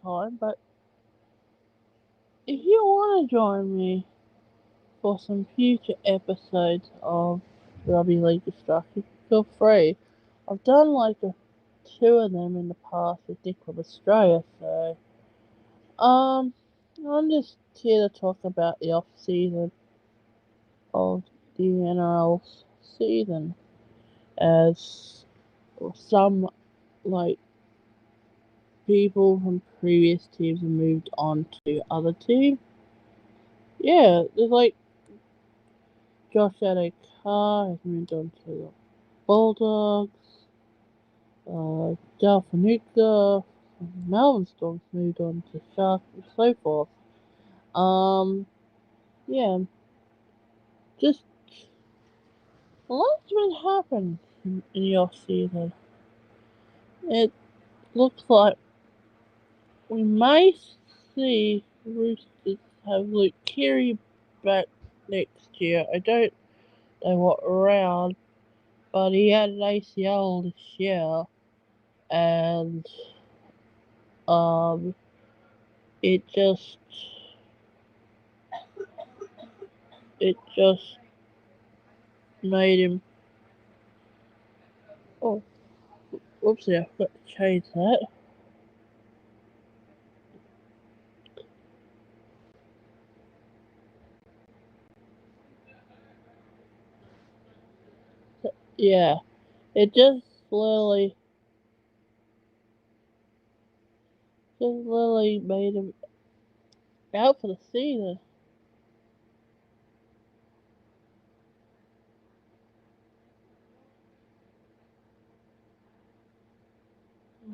time, but if you want to join me for some future episodes of Rugby League Obstruction, feel free. I've done like two of them in the past with Nick from Australia, so I'm just here to talk about the off season of the NRL season, as some like people from previous teams have moved on to other teams. Yeah, there's like Josh Adokar has moved on to the Bulldogs. Delphinuka, Melbourne Storms moved on to Sharks, and so forth. Yeah, just a lot's been happening in the off season. It looks like we may see Roosters have Luke Keary back next year. I don't know what round, but he had an ACL this year, and it just made him. Oh, whoopsie! I forgot to change that. Yeah, it just literally made him out for the season.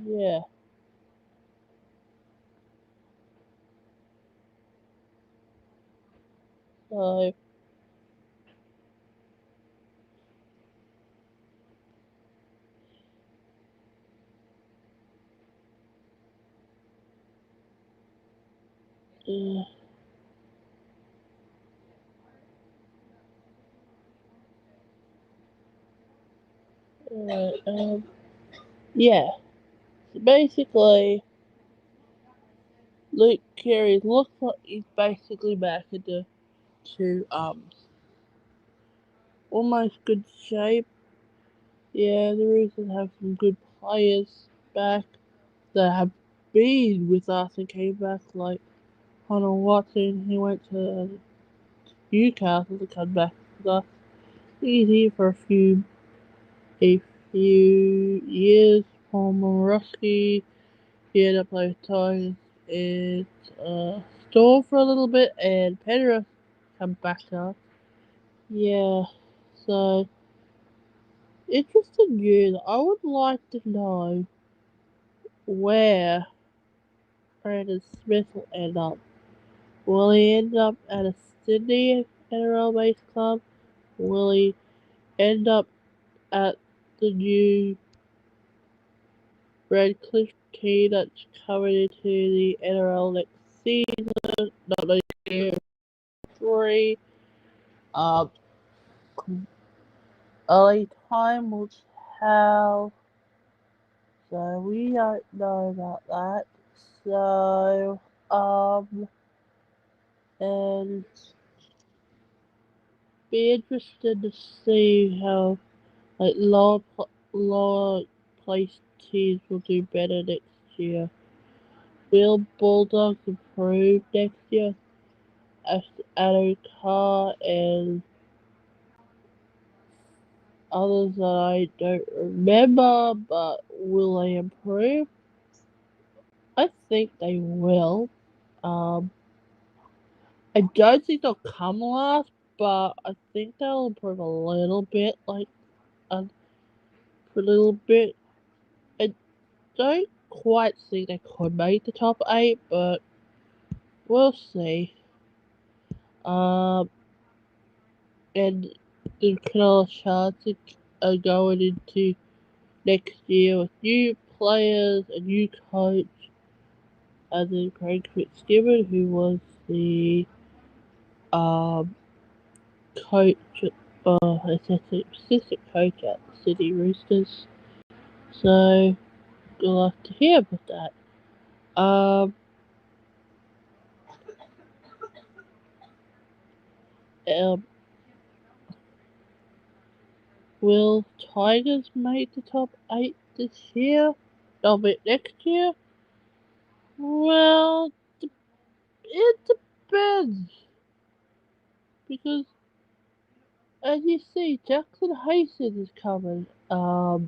Yeah. So uh, yeah. So basically, Luke Keary looks like he's basically back into almost good shape. Yeah, the Roosters have some good players back that have been with us and came back, like Connor Watson. He went to Newcastle to come back with us. He's here for a few years. Paul Morosky, he ended up playing with Tigers and Storm for a little bit, and Penrith come back to us. Yeah, so interesting news. I would like to know where Brandon Smith will end up. Will he end up at a Sydney NRL based club? Will he end up at the new Redcliffe team that's coming into the NRL next season? Not next year, 3. Um, Only time will tell. So we don't know about that. So, and be interested to see how like lower place teams will do better next year. Will Bulldogs improve next year? As Adokar and others that I don't remember, but will they improve? I think they will. Um, I don't think they'll come last, but I think they'll improve a little bit, like a little bit. I don't quite think they could make the top 8, but we'll see. And the Cronulla Sharks are going into next year with new players, a new coach, and then Craig Fitzgibbon, who was the coach, assistant coach at the Sydney Roosters. So good luck to him with that. Um, will Tigers make the top 8 this year? They'll be next year? Well, it depends. Because, as you see, Jackson Hastings is coming. I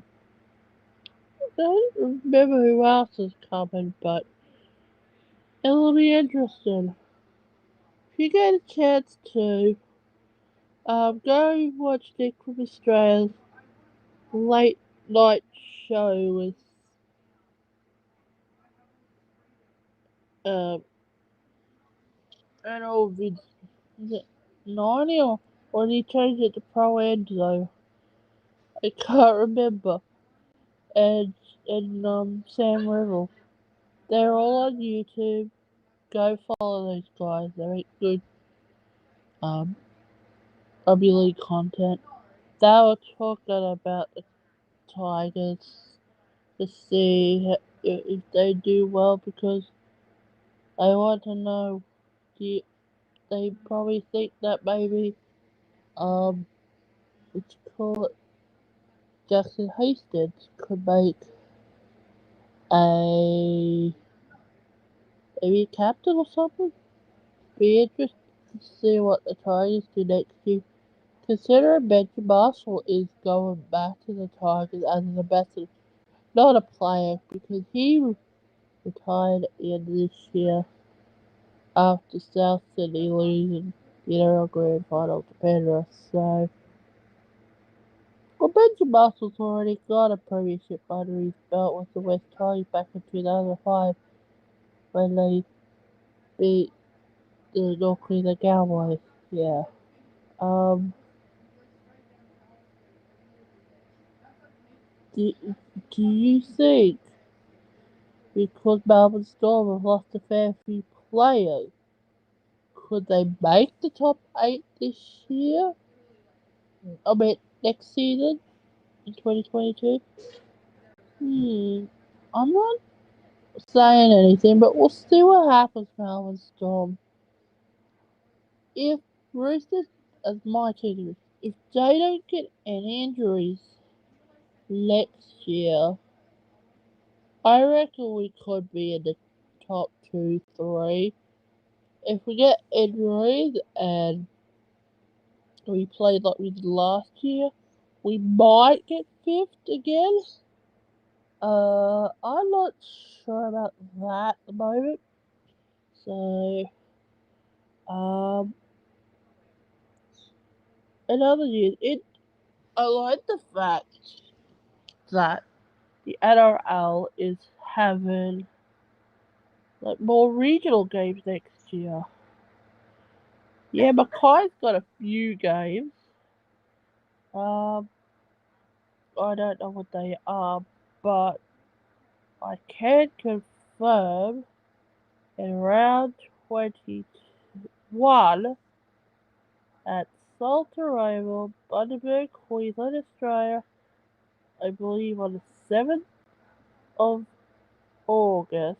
don't remember who else is coming, but it'll be interesting. If you get a chance to, go watch Nick from Australia's late night show with um an old Vince. Is it 90 or did he change it to Pro Enzo? I can't remember. And Sam Riddle. They're all on YouTube. Go follow those guys. They make good um rugby league content. They were talking about the Tigers to see if they do well because they want to know. They probably think that maybe let's call it Jackson Hastings could make a maybe a captain or something. Be interested to see what the Tigers do next year. Considering Benjamin Marshall is going back to the Tigers as an ambassador, not a player, because he retired at the end of this year after South Sydney losing the NRL Grand Final to Penrith. So, well, Benjamin Marshall's already got a premiership under his belt with the West Tigers back in 2005 when they beat the North Queensland Cowboys. Yeah. Um, do, do you think because Melbourne Storm have lost a fair few players, could they make the top 8 this year? I mean, next season in 2022? I'm not saying anything, but we'll see what happens, Melbourne Storm. If Roosters, as my team, if they don't get any injuries next year, I reckon we could be in the top 2, 3. If we get injuries and we played like we did last year, we might get 5th again. I'm not sure about that at the moment. So, in other news, I like the fact that the NRL is having like more regional games next year. Yeah, Mackay's got a few games. Um, I don't know what they are, but I can confirm in round 21 at Salter Oval, Bundaberg, Queensland, Australia, I believe on the 7th of August,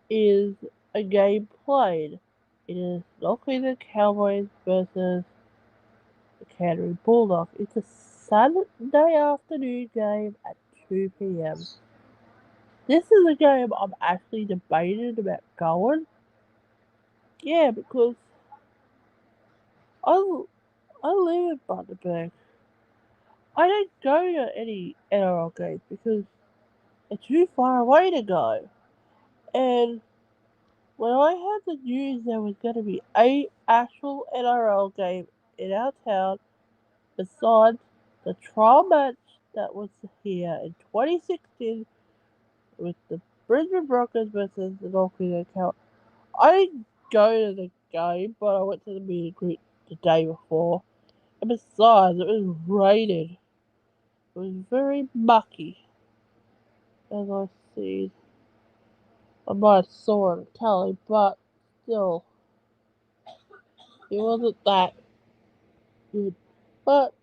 is a game played. It is North Queensland Cowboys versus the Canterbury Bulldogs. It's a Sunday afternoon game at 2 p.m. This is a game I'm actually debating about going. Yeah, because I, I live in Bundaberg. I don't go to any NRL games because they're too far away to go. And when I heard the news there was going to be a actual NRL game in our town, besides the trial match that was here in 2016 with the Brisbane Broncos versus the North Queensland Cowboys, I didn't go to the game, but I went to the meet and greet the day before. And besides, it was raining. It was very mucky, as I see. I might have saw on telly, but still, it wasn't that good. But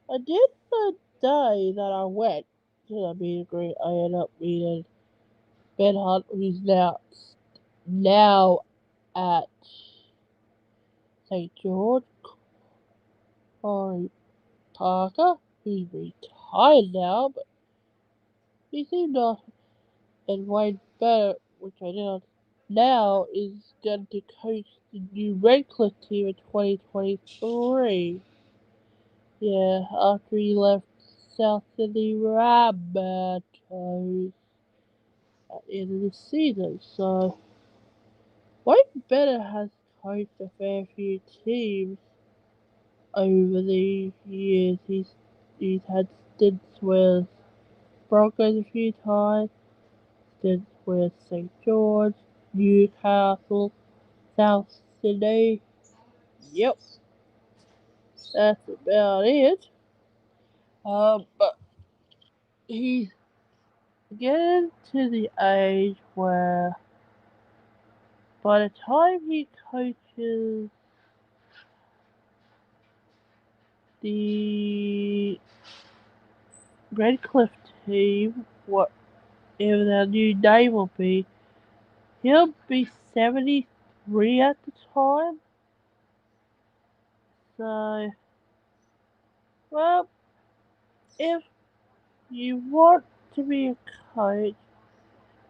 I did the day that I went to the meet and greet, I ended up meeting Ben Hunt, who's now at St. George, Corey Parker, who's retired now, but he seemed not, and Wayne Bennett, which I know now, is going to coach the new Redcliffe team in 2023. Yeah, after he left South Sydney Rabbitohs at the end of the season. So, Wayne Bennett has coached a fair few teams over the years. He's had stints with Broncos a few times, stints with St. George, Newcastle, South Sydney. Yep, that's about it. But he's getting to the age where by the time he coaches the Redcliffe team, whatever their new name will be, he'll be 73 at the time. So, well, if you want to be a coach,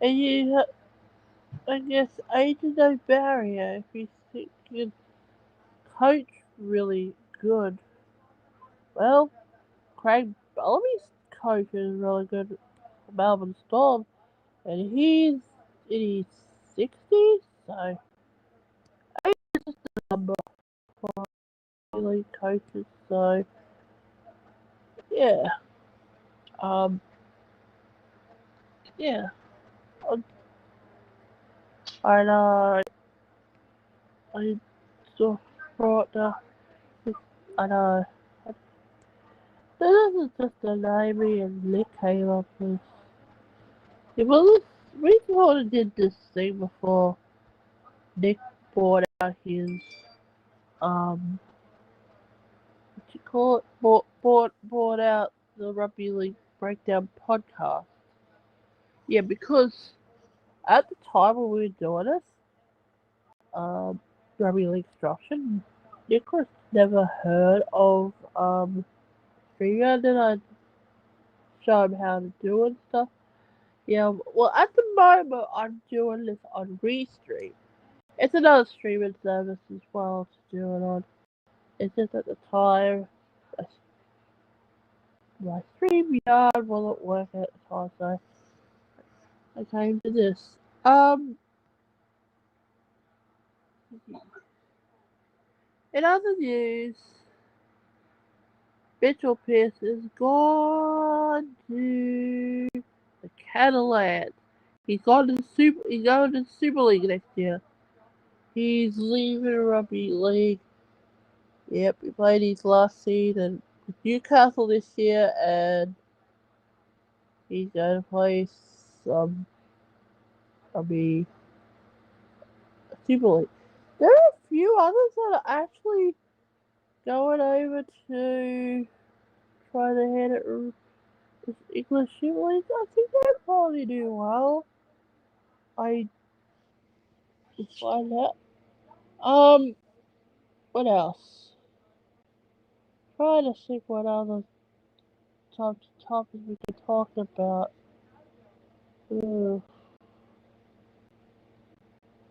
and I guess age is no barrier if you think you can coach really good. Well, Craig Bellamy's coach is really good for Melbourne Storm, and he's in his 60s, so age is just a number for elite coaches. So, yeah, um, yeah, I know, I just brought the, I know. This is just a name and Nick came up with. Yeah, well, we sort of did this thing before Nick brought out his, what you call it? Brought out the Rugby League Breakdown podcast. Yeah, because at the time when we were doing this, Rugby League Obstruction, Nick was never heard of, Streamer, then I show him how to do it and stuff. Yeah, well, at the moment, I'm doing this on Restream. It's another streaming service as well to do it on. It's just at the time, my StreamYard wasn't working at the time, so I came to this. In other news, Mitchell Pearce is gone to the Catalans. He's going to the Super League next year. He's leaving Rugby League. Yep, he played his last season with Newcastle this year, and he's going to play some Rugby Super League. There are a few others that are actually going over to try to head at this English Super League. I think they'll probably do well. I just find out. What else? Trying to think what other topics we could talk about. Ugh.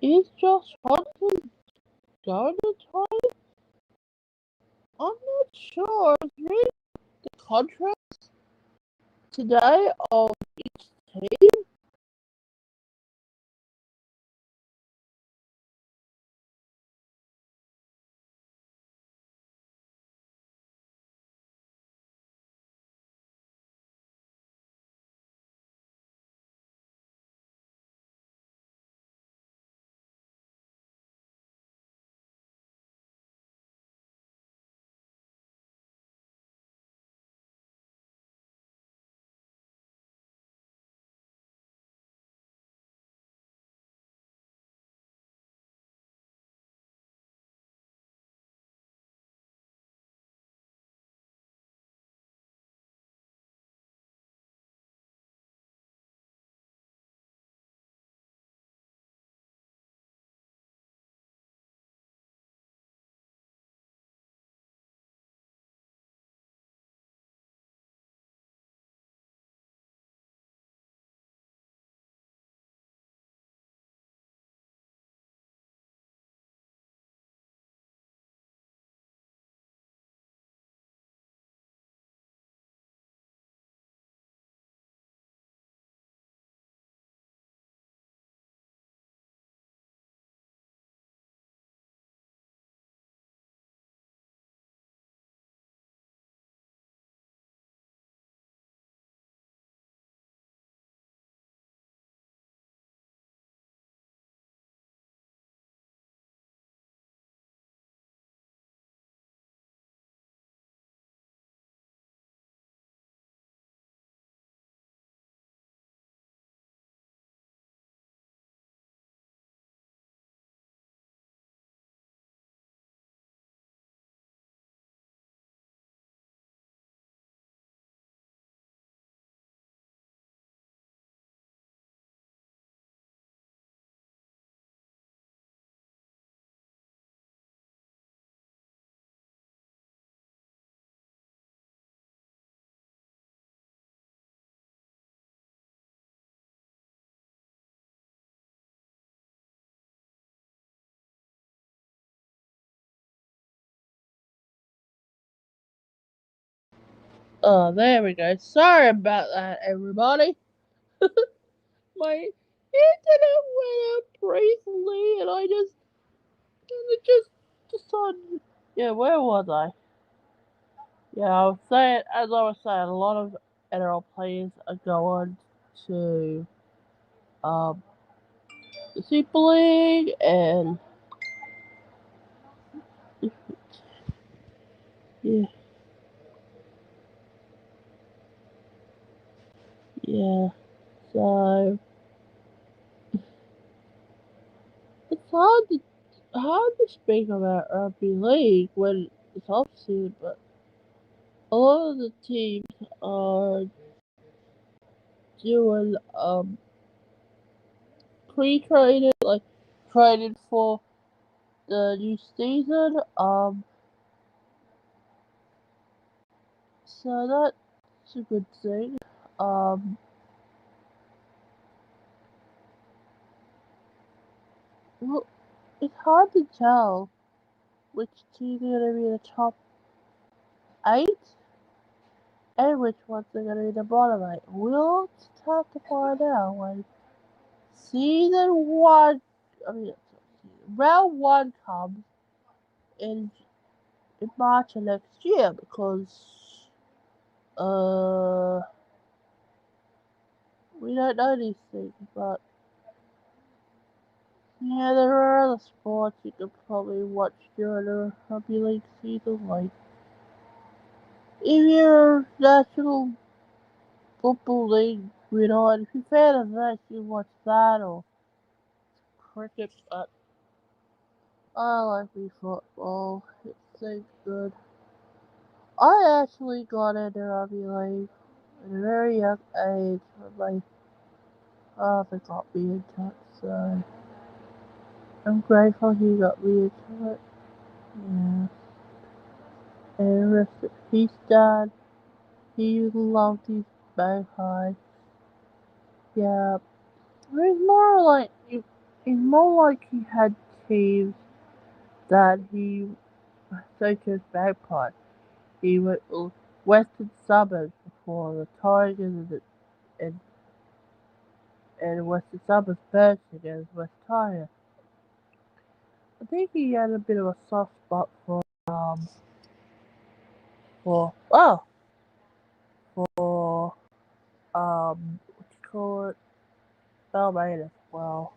Is Josh Hodgson going to try? I'm not sure. I was reading the contract today of each team. Oh, there we go. Sorry about that, everybody. My internet went out recently, and I just decided. Yeah, where was I? Yeah, I was saying, as I was saying, a lot of NRL players are going to um the Super League, and yeah, yeah. So it's hard to speak about rugby league when it's off season, but a lot of the teams are doing pre-training, like training for the new season. So that's a good thing. Um, well, it's hard to tell which teams are going to be the top eight and which ones are going to be the bottom eight. We'll have to find out when season one. I mean, round one comes in March of next year because uh we don't know these things, but yeah, there are other sports you could probably watch during the rugby league season, like if you're National Football League, you know, and if you're a fan of that, you watch that or cricket. But I like me football. It's so good. I actually got into rugby league at a very young age when my father got me into it, so I'm grateful he got me into it. Yeah. And rest in peace, Dad. He loved his bagpipe. Yeah. It's more like he had teams that he such as bagpipe. He went to Western Suburbs before the Tigers and, and Western Suburbs merged against West Tiger. I think he had a bit of a soft spot for for what you call it, Balmain as well.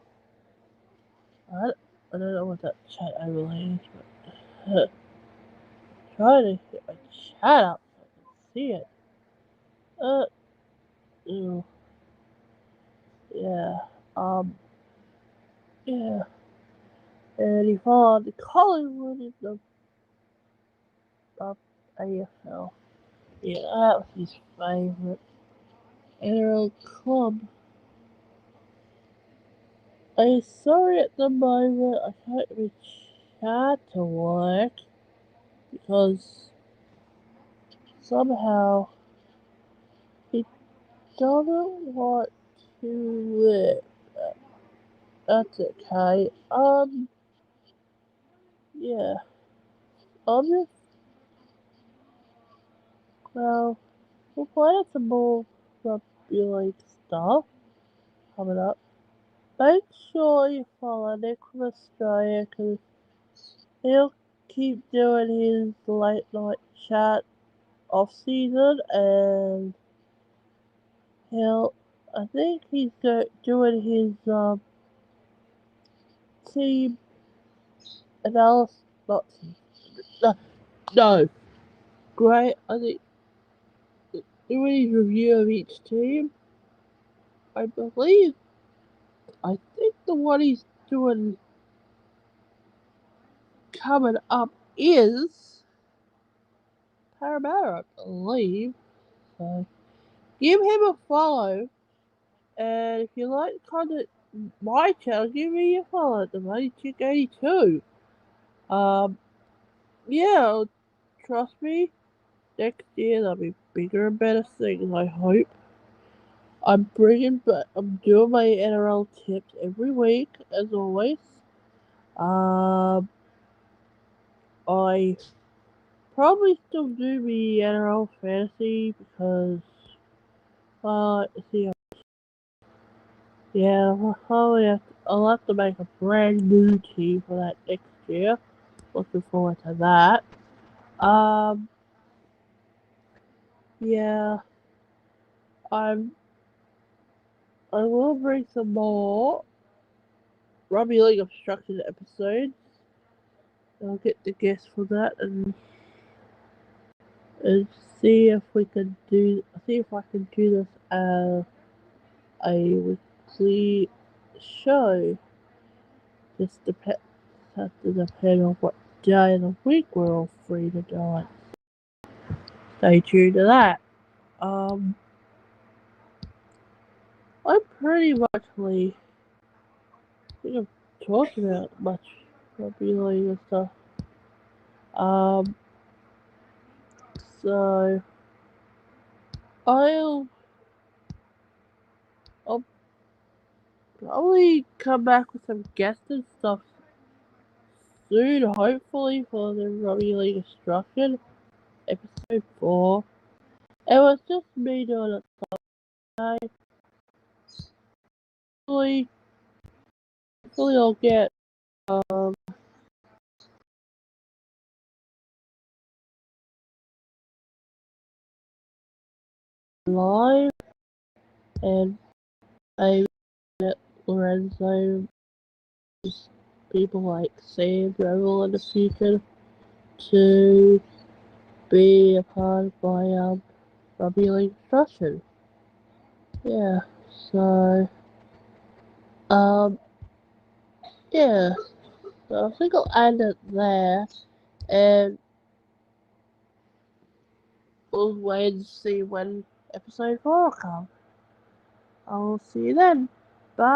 I, I don't know what that chat overlay is, but trying to get my chat up so I can see it. Uh, ew, yeah, yeah. And he followed the Collingwood in the AFL. Yeah, that was his favourite NRL club. I'm sorry at the moment I can't get my chat to work because somehow it doesn't want to work. That's okay. Yeah. I'm just, well, we'll play some more rugby league stuff coming up. Make sure you follow Nick from Australia because he'll keep doing his late night chat off season and I think he's doing his team analysis, not team, no, no, great, I think doing his review of each team. I believe, I think the one he's doing coming up is Parramatta, I believe. So give him a follow, and if you like content my channel, give me a follow at the Money Chick 82. Um, yeah, trust me, next year there'll be bigger and better things. I hope. I'm doing my NRL tips every week, as always. Um, I probably still do the NRL fantasy because, see, yeah, I'll have to make a brand new team for that next year. Looking forward to that. Yeah, I'm. I will bring some more Rugby League Obstruction episodes. I'll get the guests for that and see if we can do. See if I can do this as a weekly show. Just has to depend on what day of the week we're all free to do it. Stay tuned to that. I'm pretty much I think I've talked about much rugby league and stuff. Um, so I'll I'll probably come back with some guests and stuff soon, hopefully for the Rugby League Instruction episode 4. It was just me doing it today. Hopefully, I'll get live and maybe get Lorenzo, people like Sam Revel in the future to be a part of my Rugby League Instruction. Yeah, so yeah, so I think I'll end it there, and we'll wait and see when episode 4 comes. I'll see you then.